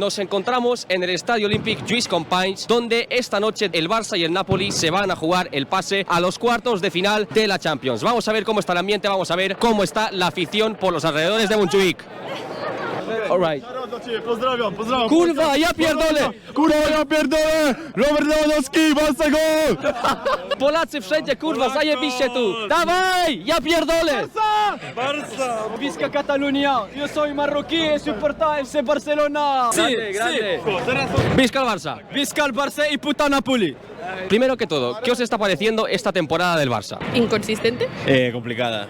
Nos encontramos en el Estadio Olímpic Lluís Companys, donde esta noche el Barça y el Napoli se van a jugar el pase a los cuartos de final de la Champions. Vamos a ver cómo está el ambiente, vamos a ver cómo está la afición por los alrededores de Montjuic. All right. Pozdrawiam. Kurwa, ja pierdolę! Kurwa, ja pierdolę! Robert Lewandowski, Barca gol! Polacy wszędzie, kurwa, zajebiście tu! Dawaj, ja pierdolę! Barca! Visca Catalunya, yo soy marroquí y soporta FC Barcelona. Grande. Visca el Barça. Visca el Barça y puta Napoli. Primero que todo, ¿qué os está pareciendo esta temporada del Barça? ¿Inconsistente? Complicada.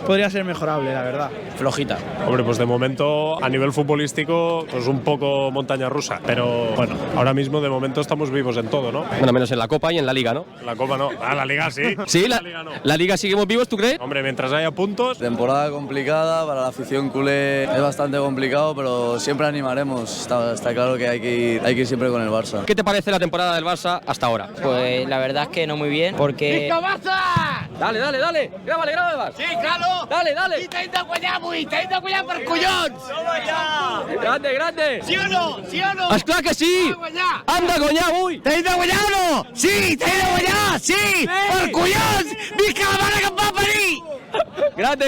Podría ser mejorable, la verdad. Flojita. Hombre, pues de momento a nivel futbolístico pues un poco montaña rusa, pero bueno, ahora mismo de momento estamos vivos en todo, ¿no? Bueno, menos en la Copa y en la Liga, ¿no? La Copa no, la Liga sí. Sí, Liga no. la Liga seguimos vivos, ¿tú crees? Hombre, mientras haya puntos. Temporada complicada, para la afición culé es bastante complicado, pero siempre animaremos. Está claro que hay que ir siempre con el Barça. ¿Qué te parece la temporada del Barça hasta ahora? Pues la verdad es que no muy bien, porque... ¡Visca Barça! Dale, grábale, Sí, claro! Dale. I t'hem de guanyar avui, t'hem de guanyar per collons! Grande. Sí o no? Sí o no? Esclar que sí! guanyar! Hem de guanyar avui! T'hem de guanyar o no? Sí, t'hem de guanyar! Sí! Per collons! Visca la mare que em va parir! Grande,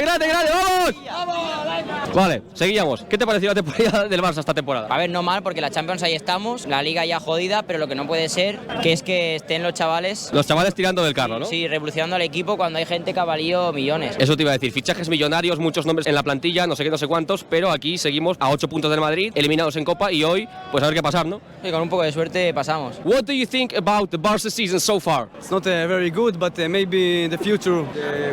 ¡vamos! Vale, seguíamos. ¿Qué te pareció la temporada del Barça esta temporada? A ver, no mal, porque la Champions ahí estamos, la Liga ya jodida, pero lo que no puede ser que es que estén los chavales... Los chavales tirando del carro, ¿no? Sí, revolucionando al equipo cuando hay gente que ha valido millones. Eso te iba a decir, fichajes millonarios, muchos nombres en la plantilla, no sé qué, no sé cuántos, pero aquí seguimos a 8 puntos del Madrid, eliminados en Copa y hoy, pues a ver qué pasar, ¿no? Y con un poco de suerte pasamos. What do you think about the Barca season so far? It's not very good, but maybe in the future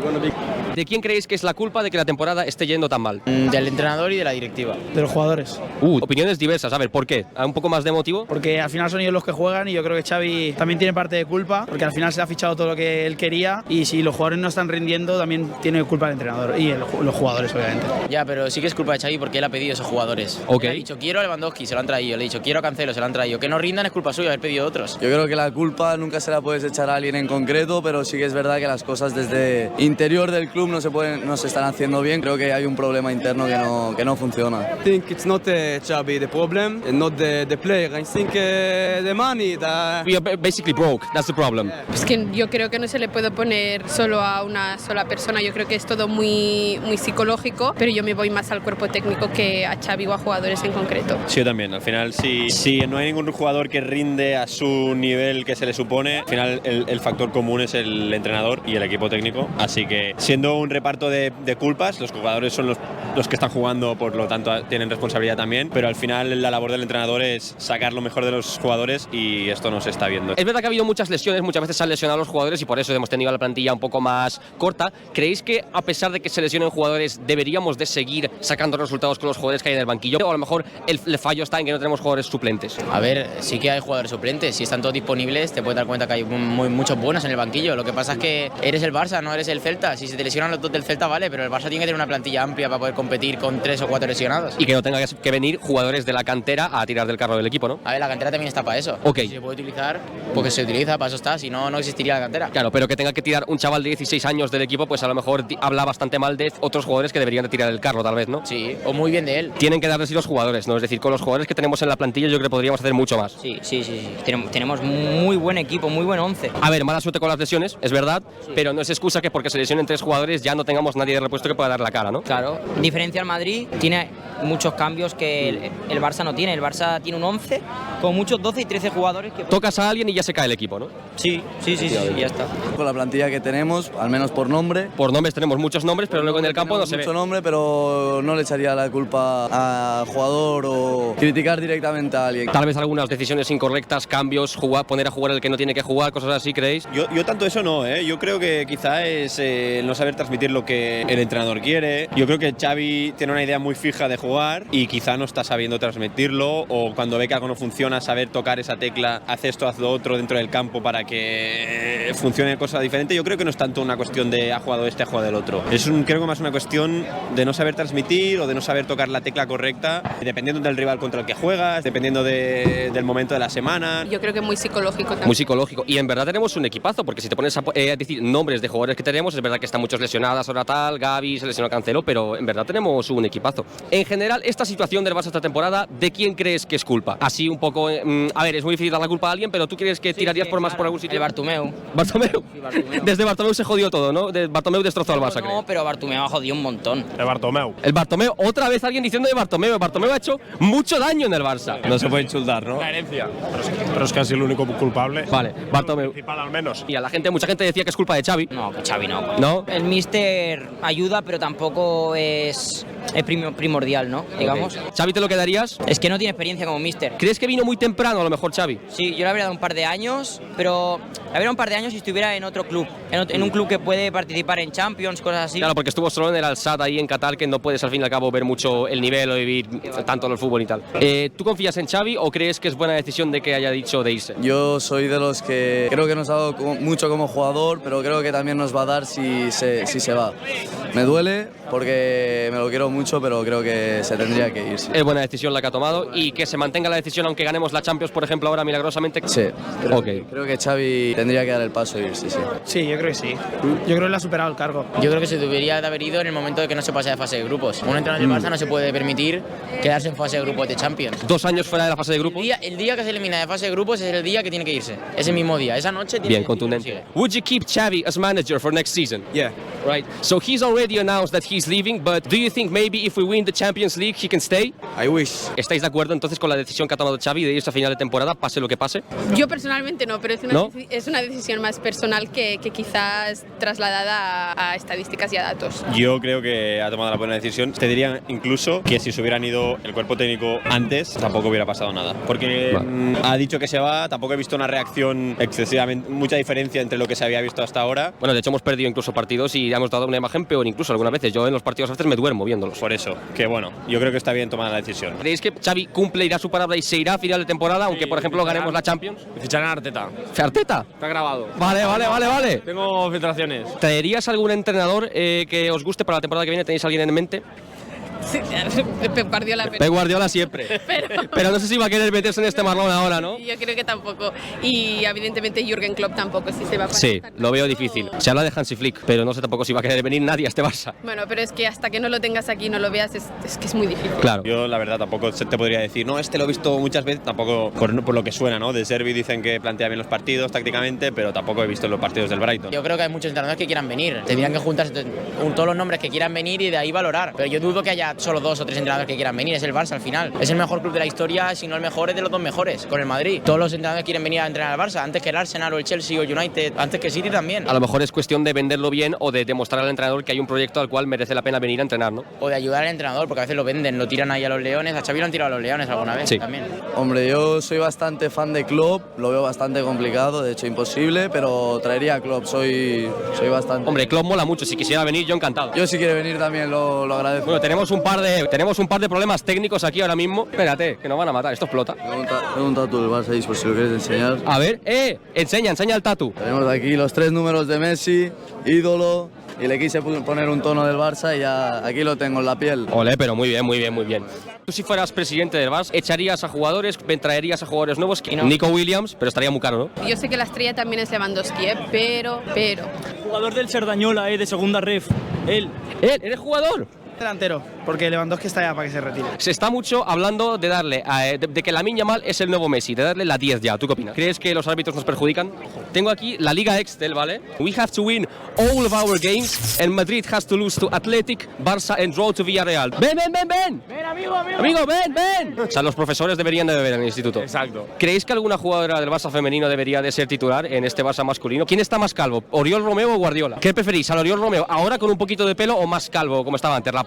gonna be... ¿De quién creéis que es la culpa de que la temporada esté yendo tan mal? Del entrenador y de la directiva. De los jugadores. Opiniones diversas, a ver, ¿por qué? ¿Un poco más de motivo? Porque al final son ellos los que juegan y yo creo que Xavi también tiene parte de culpa, porque al final se ha fichado todo lo que él quería y si los jugadores no están rindiendo también tiene culpa el entrenador y los jugadores, obviamente. Ya, pero sí que es culpa de Xavi porque él ha pedido a esos jugadores. Ok. Le ha dicho, quiero a Lewandowski, se lo han traído. Le he dicho, quiero a Cancelo, se lo han traído. Que no rindan es culpa suya, haber pedido otros. Yo creo que la culpa nunca se la puedes echar a alguien en concreto, pero sí que es verdad que las cosas desde interior del club no se están haciendo bien. Creo que hay un problema interno que no funciona. I think it's not Xavi the problem, and not the player. I think the money. We are basically broke, that's the problem. Es que yo creo que no se le puede poner solo a una sola persona, yo creo que es todo muy psicológico, pero yo me voy más al cuerpo técnico que a Xavi o a jugadores en concreto. Sí, yo también. Al final, si no hay ningún jugador que rinde a su nivel que se le supone, al final el factor común es el entrenador y el equipo técnico. Así que, siendo un reparto de culpas, los jugadores son los que están jugando, por lo tanto tienen responsabilidad también, pero al final la labor del entrenador es sacar lo mejor de los jugadores y esto no se está viendo. Es verdad que ha habido muchas lesiones, muchas veces se han lesionado los jugadores y por eso hemos tenido la plantilla un poco más corta. ¿Creéis que a pesar de que se lesionen jugadores deberíamos de seguir sacando resultados con los jugadores que hay en el banquillo? O a lo mejor el fallo está en que no tenemos jugadores suplentes. A ver, sí que hay jugadores suplentes. Si están todos disponibles, te puedes dar cuenta que hay muchos buenos en el banquillo. Lo que pasa es que eres el Barça, no eres el Celta. Si se te lesionan los dos del Celta, vale, pero el Barça tiene que tener una plantilla amplia para poder competir con 3 o 4 lesionados. Y que no tenga que venir jugadores de la cantera a tirar del carro del equipo, ¿no? A ver, la cantera también está para eso. Ok. Si se puede utilizar, porque se utiliza, para eso está. Si no, no existiría la cantera. Claro, pero que tenga que tirar un chaval de 16 años del equipo, pues a lo mejor habla bastante mal de otros jugadores que deberían de tirar el carro, tal vez, ¿no? Sí, o muy bien de él. Tienen que darles los jugadores, ¿no? Es decir, con los jugadores que tenemos en la plantilla yo creo que podríamos hacer mucho más. Sí. Tenemos muy buen equipo, muy buen 11. A ver, mala suerte con las lesiones, es verdad, pero no es excusa que porque se lesionen 3 jugadores ya no tengamos nadie de repuesto que pueda dar la cara, ¿no? Claro, diferencia al Madrid, tiene muchos cambios que el Barça no tiene. El Barça tiene un 11 con muchos 12 y 13 jugadores que... Tocas a alguien y ya se cae el equipo, ¿no? Sí, ya está. Con la plantilla que tenemos, al menos por nombre. Por nombres tenemos muchos nombres, pero luego en el campo no se ve. Mucho nombre, pero no le echaría la culpa a jugador o criticar directamente a alguien. Tal vez algunas decisiones incorrectas, cambios, poner a jugar el que no tiene que jugar, cosas así, ¿creéis? Yo tanto eso no, ¿eh? Yo creo que quizá es no saber transmitir lo que el entrenador quiere. Yo creo que Xavi tiene una idea muy fija de jugar y quizá no está sabiendo transmitirlo, o cuando ve que algo no funciona, saber tocar esa tecla, haz esto, haz lo otro dentro del campo para que funcione cosa diferente. Yo creo que no es tanto una cuestión de ha jugado este, ha jugado el otro. Creo que más una cuestión de no saber transmitir o de no saber tocar la tecla correcta, dependiendo del rival contra el que juegas, dependiendo del momento de la semana. Yo creo que muy psicológico también. Muy psicológico. Y en verdad tenemos un equipazo, porque si te pones a decir nombres de jugadores que tenemos, es verdad que están muchos lesionadas, ahora tal, Gavi se lesionó, Cancelo, pero en verdad tenemos un equipazo. En general, esta situación del Barça esta temporada, ¿de quién crees que es culpa? Así un poco, a ver, es muy difícil dar la culpa a alguien, pero ¿tú crees que tirarías por más por algún sitio? De Bartomeu. ¿Bartomeu? Sí, Bartomeu. Desde Bartomeu se jodió todo, ¿no? Bartomeu destrozó al Barça, No, creo. pero Bartomeu ha jodido un montón. De Bartomeu. El Bartomeu, otra vez alguien diciendo de Bartomeu. Bartomeu ha hecho mucho daño en el Barça. No se puede insultar, ¿no? La herencia. Pero es casi el único culpable. Vale, Bartomeu. El principal al menos. Y a la gente, mucha gente decía que es culpa de Xavi. No, que Xavi no. ¿No? El míster ayuda, pero tampoco es primordial, ¿no? Digamos. ¿Xavi te lo quedarías? Es que no tiene experiencia como míster. ¿Crees que vino muy temprano a lo mejor Xavi? Sí, yo le habría dado un par de años, pero le habría dado un par de años si estuviera en otro club. En un club que puede participar en Champions, cosas así. Claro, porque estuvo solo en el Al-Sadd ahí en Qatar, que no puedes al fin y al cabo ver mucho el nivel o vivir tanto en el fútbol y tal. ¿Tú confías en Xavi o crees que es buena decisión de que haya dicho de irse? Yo soy de los que creo que nos ha dado mucho como jugador, pero creo que también nos va a dar si se va. Me duele porque me lo quiero mucho, pero creo que se tendría que ir. Sí. Es buena decisión la que ha tomado y que se mantenga la decisión aunque ganemos la Champions, por ejemplo, ahora milagrosamente. Sí, creo, Ok. creo que Xavi tendría que dar el paso e irse, sí. Sí, yo creo que sí. Yo creo que le ha superado el cargo. Yo creo que se debería de haber ido en el momento de que no se pase de fase de grupos. Un entrenador del Barça no se puede permitir quedarse en fase de grupos de Champions. 2 años fuera de la fase de grupo. El día que se elimina de fase de grupos es el día que tiene que irse. Ese mismo día, esa noche tiene Bien, que contundente. sigue. Would you keep Xavi as manager for next season? Yeah. Right. So he's already announced that he's leaving, but do you think maybe if we win the Champions League he can stay? I wish. ¿Estáis de acuerdo entonces con la decisión que ha tomado Xavi de irse a final de temporada, pase lo que pase? Yo personalmente no, pero ¿No? es una decisión más personal que quizás trasladada a estadísticas y a datos. Yo creo que ha tomado la buena decisión. Te diría incluso que si se hubieran ido el cuerpo técnico antes, tampoco hubiera pasado nada. Porque ha dicho que se va, tampoco he visto una reacción excesivamente, mucha diferencia entre lo que se había visto hasta ahora. Bueno, de hecho hemos perdido incluso partidos y hemos dado una imagen peor incluso algunas veces. Yo en los partidos a veces me duermo viéndolos. Por eso, que bueno, yo creo que está bien tomada la decisión. ¿Creéis que Xavi cumplirá su palabra y se irá a final de temporada, aunque por ejemplo ganemos la Champions? Ficharán a Arteta. ¿Arteta? Está grabado. Vale. Tengo filtraciones. ¿Traerías algún entrenador que os guste para la temporada que viene? ¿Tenéis alguien en mente? Sí, Pep Guardiola, Pep Guardiola siempre. Pero no sé si va a querer meterse en este marrón ahora, ¿no? yo creo que tampoco. Y evidentemente Jürgen Klopp tampoco, si se va para Sí, lo veo difícil. Se habla de Hansi Flick, pero no sé tampoco si va a querer venir nadie a este Barça. Bueno, pero es que hasta que no lo tengas aquí y no lo veas, es que es muy difícil. Claro. Yo la verdad tampoco te podría decir, no, este lo he visto muchas veces, tampoco por lo que suena, ¿no? De Servi dicen que plantea bien los partidos tácticamente, pero tampoco he visto los partidos del Brighton. Yo creo que hay muchos entrenadores que quieran venir. Tendrían que juntarse todos los nombres que quieran venir y de ahí valorar. Pero yo dudo que haya solo 2 o 3 entrenadores que quieran venir. Es el Barça al final. Es el mejor club de la historia, si no el mejor, es de los 2 mejores, con el Madrid. Todos los entrenadores quieren venir a entrenar al Barça, antes que el Arsenal o el Chelsea o el United, antes que el City también. A lo mejor es cuestión de venderlo bien o de demostrar al entrenador que hay un proyecto al cual merece la pena venir a entrenar, ¿no? O de ayudar al entrenador, porque a veces lo venden, lo tiran ahí a los Leones. A Xavi lo han tirado a los Leones alguna vez Sí. también. Hombre, yo soy bastante fan de Klopp, lo veo bastante complicado, de hecho imposible, pero traería a Klopp, soy bastante... Hombre, Klopp mola mucho. Si quisiera venir, yo encantado. Yo si quiere venir también lo agradezco. Bueno, tenemos un par de problemas técnicos aquí ahora mismo. Espérate, que nos van a matar. Esto explota. Pregunta tú el Barça ahí, por si lo quieres enseñar. A ver, enseña el tatu. Tenemos aquí los 3 números de Messi, ídolo, y le quise poner un tono del Barça y ya aquí lo tengo en la piel. Ole, pero muy bien. Tú si fueras presidente del Barça, ¿echarías a jugadores, traerías a jugadores nuevos? No. Nico Williams, pero estaría muy caro, ¿no? Yo sé que la estrella también es Lewandowski, pero... Jugador del Cerdañola, de segunda ref. Él. ¿Eres jugador? Delantero, porque Lewandowski está ya para que se retire. Se está mucho hablando de darle, de que Lamine Yamal es el nuevo Messi, de darle la 10 ya. ¿Tú qué opinas? ¿Crees que los árbitros nos perjudican? Tengo aquí la Liga Excel, ¿vale? We have to win all of our games and Madrid has to lose to Athletic, Barça and draw to Villarreal. ¡Ven! Ven, amigo. Amigo, ven! O sea, los profesores deberían de beber en el instituto. Exacto. ¿Creéis que alguna jugadora del Barça femenino debería de ser titular en este Barça masculino? ¿Quién está más calvo? ¿Oriol Romeu o Guardiola? ¿Qué preferís? ¿Al Oriol Romeu ahora con un poquito de pelo o más calvo como estaba antes, rapado?